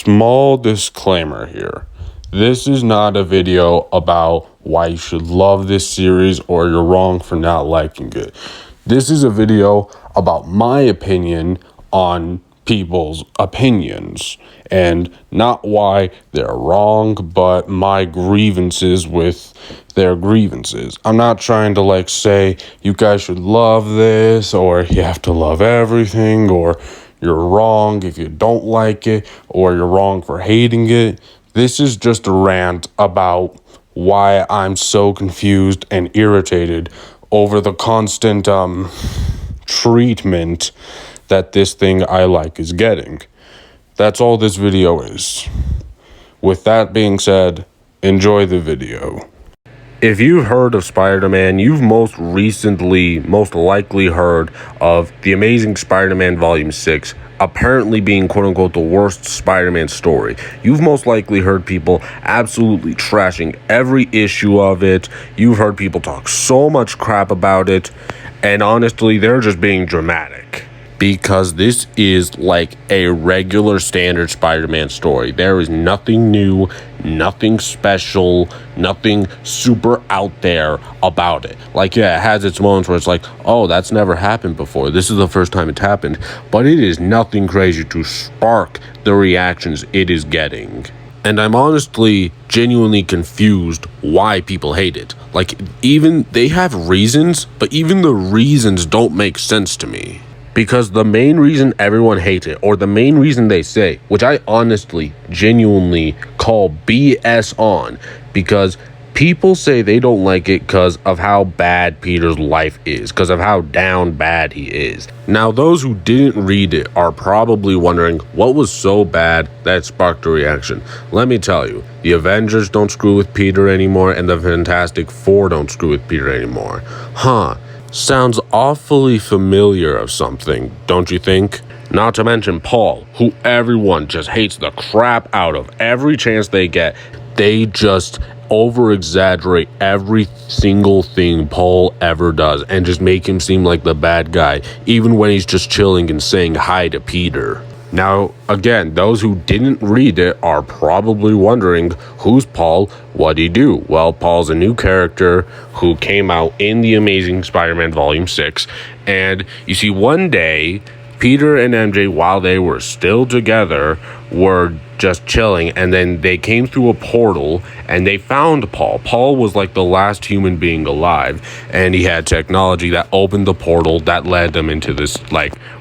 Small disclaimer here. This is not a video about why you should love this series or you're wrong for not liking it. This is a video about my opinion on people's opinions and not why they're wrong, but my grievances with their grievances. I'm not trying to say you guys should love this or you have to love everything or you're wrong if you don't like it or you're wrong for hating it. This is just a rant about why I'm so confused and irritated over the constant treatment that this thing I like is getting. That's all this video is. With that being said, enjoy the video. If you've heard of Spider-Man, you've most likely heard of The Amazing Spider-Man Volume 6 apparently being quote-unquote the worst Spider-Man story. You've most likely heard people absolutely trashing every issue of it. You've heard people talk so much crap about it, and honestly, they're just being dramatic. Because this is like a regular standard Spider-Man story. There is nothing new, nothing special, nothing super out there about it. It has its moments where it's like, oh, that's never happened before. This is the first time it's happened. But it is nothing crazy to spark the reactions it is getting. And I'm honestly genuinely confused why people hate it. Even they have reasons, but even the reasons don't make sense to me. Because the main reason everyone hates it, or the main reason they say, which I honestly, genuinely call BS on, because people say they don't like it because of how bad Peter's life is, because of how down bad he is. Now, those who didn't read it are probably wondering what was so bad that sparked a reaction. Let me tell you, the Avengers don't screw with Peter anymore, and the Fantastic Four don't screw with Peter anymore. Sounds awfully familiar of something, don't you think? Not to mention Paul, who everyone just hates the crap out of every chance they get. They just over-exaggerate every single thing Paul ever does and just make him seem like the bad guy, even when he's just chilling and saying hi to Peter. Now, again, those who didn't read it are probably wondering, who's Paul? What'd he do? Well, Paul's a new character who came out in The Amazing Spider-Man Volume 6. And you see, one day, Peter and MJ, while they were still together, were just chilling, and then they came through a portal and they found Paul. Paul was the last human being alive, and he had technology that opened the portal that led them into this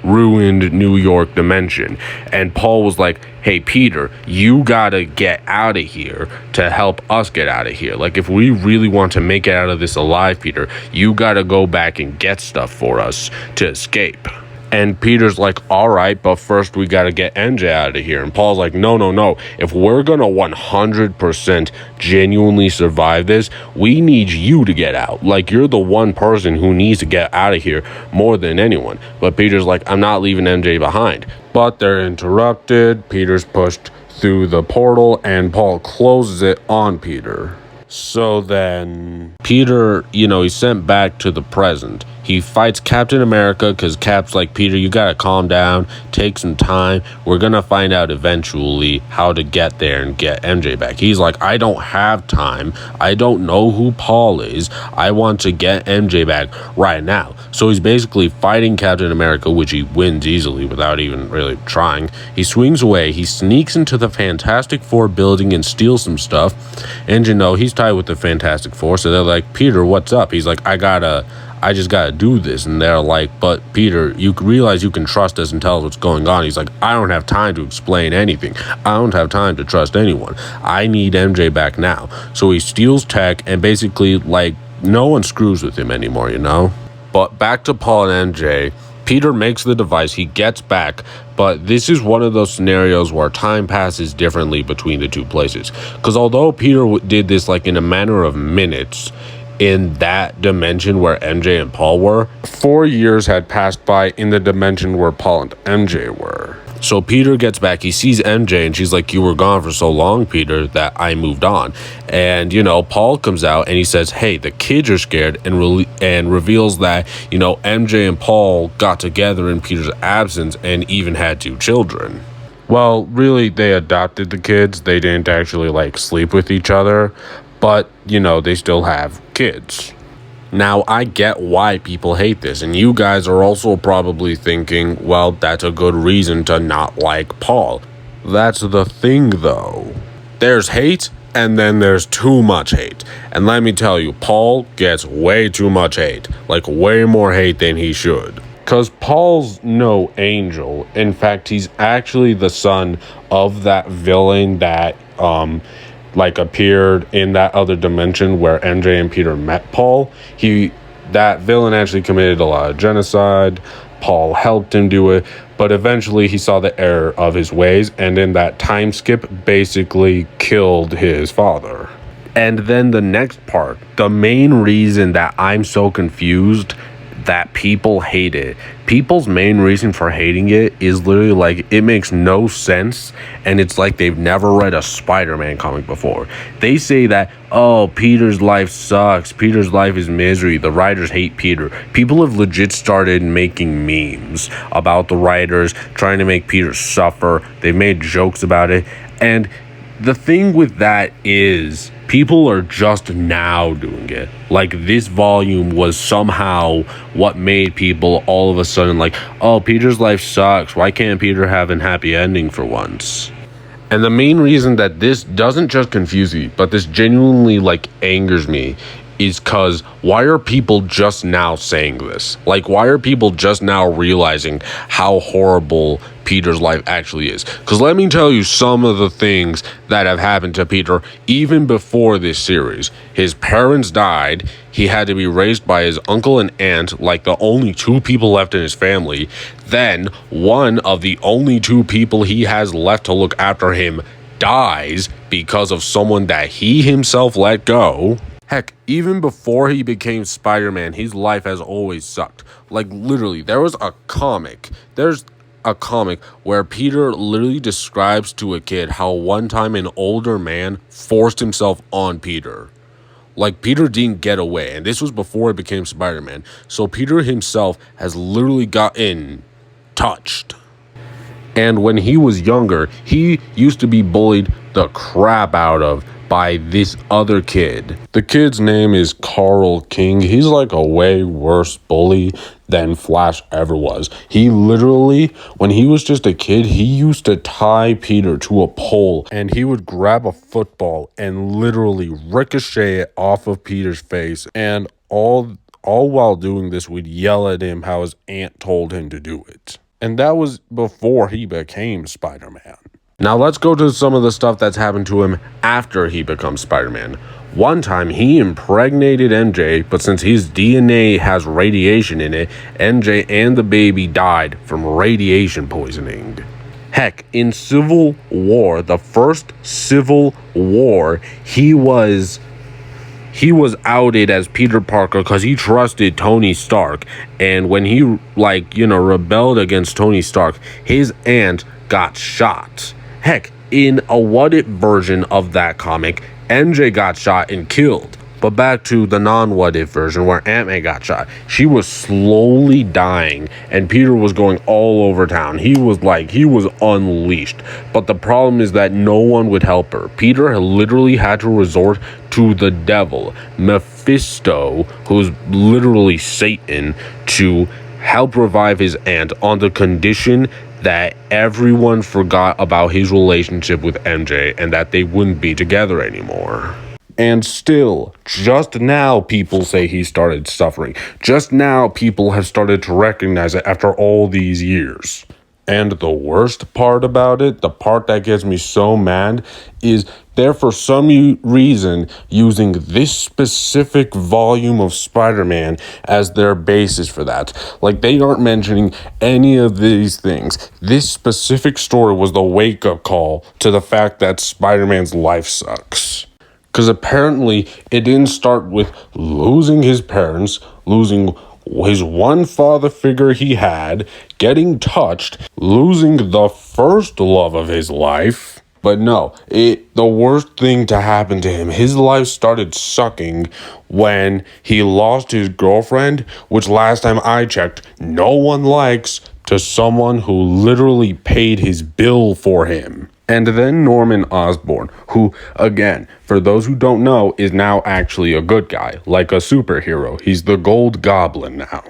ruined New York dimension. And Paul was like, hey Peter, you gotta get out of here to help us get out of here. If we really want to make it out of this alive, Peter, you gotta go back and get stuff for us to escape. And Peter's like, all right, but first we got to get MJ out of here. And Paul's like, no. If we're going to 100% genuinely survive this, we need you to get out. You're the one person who needs to get out of here more than anyone. But Peter's like, I'm not leaving MJ behind. But they're interrupted. Peter's pushed through the portal and Paul closes it on Peter. So then Peter, he's sent back to the present. He fights Captain America because Cap's like, Peter, you gotta calm down, take some time. We're gonna find out eventually how to get there and get MJ back. He's like, I don't have time. I don't know who Paul is. I want to get MJ back right now. So he's basically fighting Captain America, which he wins easily without even really trying. He swings away. He sneaks into the Fantastic Four building and steals some stuff. And he's tied with the Fantastic Four. So they're like, Peter, what's up? He's like, I just gotta do this. And they're like, but Peter, you realize you can trust us and tell us what's going on. He's like, I don't have time to explain anything. I don't have time to trust anyone. I need MJ back now. So he steals tech and basically no one screws with him anymore, But back to Paul and MJ. Peter makes the device, he gets back, but this is one of those scenarios where time passes differently between the two places. Because although Peter did this in a matter of minutes, in that dimension where MJ and Paul were, 4 years had passed by in the dimension where Paul and MJ were. So Peter gets back, he sees MJ, and she's like, you were gone for so long, Peter, that I moved on. And, Paul comes out and he says, hey, the kids are scared, and reveals that, MJ and Paul got together in Peter's absence and even had 2 children. Well, really, they adopted the kids. They didn't actually, like, sleep with each other. But, they still have kids. Now, I get why people hate this, and you guys are also probably thinking, well, that's a good reason to not like Paul. That's the thing, though. There's hate, and then there's too much hate. And let me tell you, Paul gets way too much hate. Like, way more hate than he should. Because Paul's no angel. In fact, he's actually the son of that villain that, appeared in that other dimension where MJ and Peter met Paul. That villain actually committed a lot of genocide. Paul helped him do it, but eventually he saw the error of his ways, and in that time skip basically killed his father. And then the next part, the main reason that I'm so confused that people hate it. People's main reason for hating it is literally like it makes no sense, and it's like they've never read a Spider-Man comic before. They say that, oh, Peter's life sucks, Peter's life is misery, the writers hate Peter. People have legit started making memes about the writers trying to make Peter suffer. They've made jokes about it, and the thing with that is people are just now doing it. Like, this volume was somehow what made people all of a sudden like, oh, Peter's life sucks. Why can't Peter have a happy ending for once? And the main reason that this doesn't just confuse me, but this genuinely, angers me, is because why are people just now saying this? Like, why are people just now realizing how horrible Peter's life actually is? Because let me tell you some of the things that have happened to Peter even before this series. His parents died. He had to be raised by his uncle and aunt, like the only two people left in his family. Then one of the only two people he has left to look after him dies because of someone that he himself let go. Heck, even before he became Spider-Man, his life has always sucked. Like, literally, there's a comic where Peter literally describes to a kid how one time an older man forced himself on Peter. Like, Peter didn't get away, and this was before he became Spider-Man. So Peter himself has literally gotten touched. And when he was younger, he used to be bullied the crap out of by this other kid. The kid's name is Carl King. He's like a way worse bully than Flash ever was. He literally, when he was just a kid, he used to tie Peter to a pole, and he would grab a football and literally ricochet it off of Peter's face, and all while doing this would yell at him how his aunt told him to do it. And that was before he became Spider-Man. Now let's go to some of the stuff that's happened to him after he becomes Spider-Man. One time he impregnated MJ, but since his DNA has radiation in it, MJ and the baby died from radiation poisoning. Heck, in Civil War, the first Civil War, he was outed as Peter Parker because he trusted Tony Stark, and when he rebelled against Tony Stark, his aunt got shot. Heck, in a what-if version of that comic, MJ got shot and killed. But back to the non-what-if version where Aunt May got shot. She was slowly dying, and Peter was going all over town. He was unleashed. But the problem is that no one would help her. Peter literally had to resort to the devil, Mephisto, who's literally Satan, to help revive his aunt on the condition that everyone forgot about his relationship with MJ and that they wouldn't be together anymore. And still, just now people say he started suffering. Just now people have started to recognize it after all these years. And the worst part about it, the part that gets me so mad, is they're for some reason using this specific volume of Spider-Man as their basis for that. Like, they aren't mentioning any of these things. This specific story was the wake-up call to the fact that Spider-Man's life sucks. Because apparently it didn't start with losing his parents, losing his one father figure he had, getting touched, losing the first love of his life. But no, the worst thing to happen to him, his life started sucking when he lost his girlfriend, which last time I checked, no one likes to someone who literally paid his bill for him. And then Norman Osborn, who, again, for those who don't know, is now actually a good guy, like a superhero. He's the Gold Goblin now.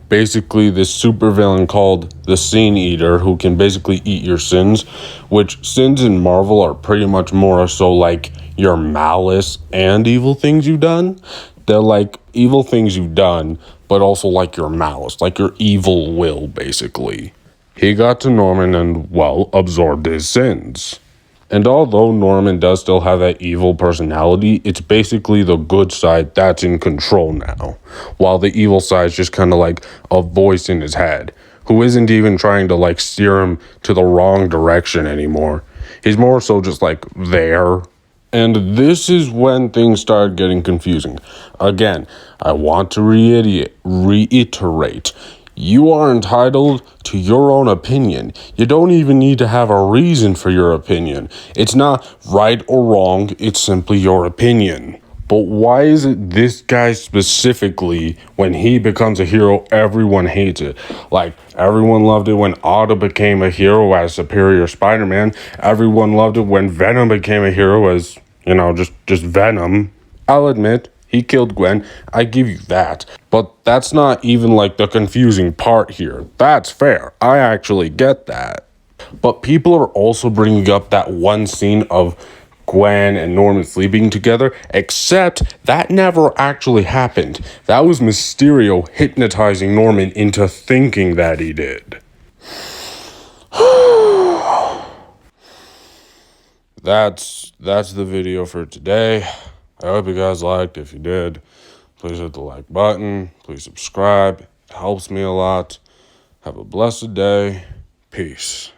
Basically, this supervillain called the Sin Eater, who can basically eat your sins, which sins in Marvel are pretty much more so like your malice and evil things you've done. They're like evil things you've done, but also like your malice, like your evil will, basically. He got to Norman and, well, absorbed his sins. And although Norman does still have that evil personality, it's basically the good side that's in control now, while the evil side's just kind of like a voice in his head, who isn't even trying to like steer him to the wrong direction anymore. He's more so just like there. And this is when things start getting confusing. Again, I want to reiterate. You are entitled to your own opinion. You don't even need to have a reason for your opinion. It's not right or wrong, it's simply your opinion. But why is it this guy specifically, when he becomes a hero, everyone hates it? Like, everyone loved it when Otto became a hero as Superior Spider-Man. Everyone loved it when Venom became a hero as, just Venom. I'll admit, he killed Gwen, I give you that. But that's not even like the confusing part here. That's fair, I actually get that. But people are also bringing up that one scene of Gwen and Norman sleeping together, except that never actually happened. That was Mysterio hypnotizing Norman into thinking that he did. That's the video for today. I hope you guys liked. If you did, please hit the like button. Please subscribe. It helps me a lot. Have a blessed day. Peace.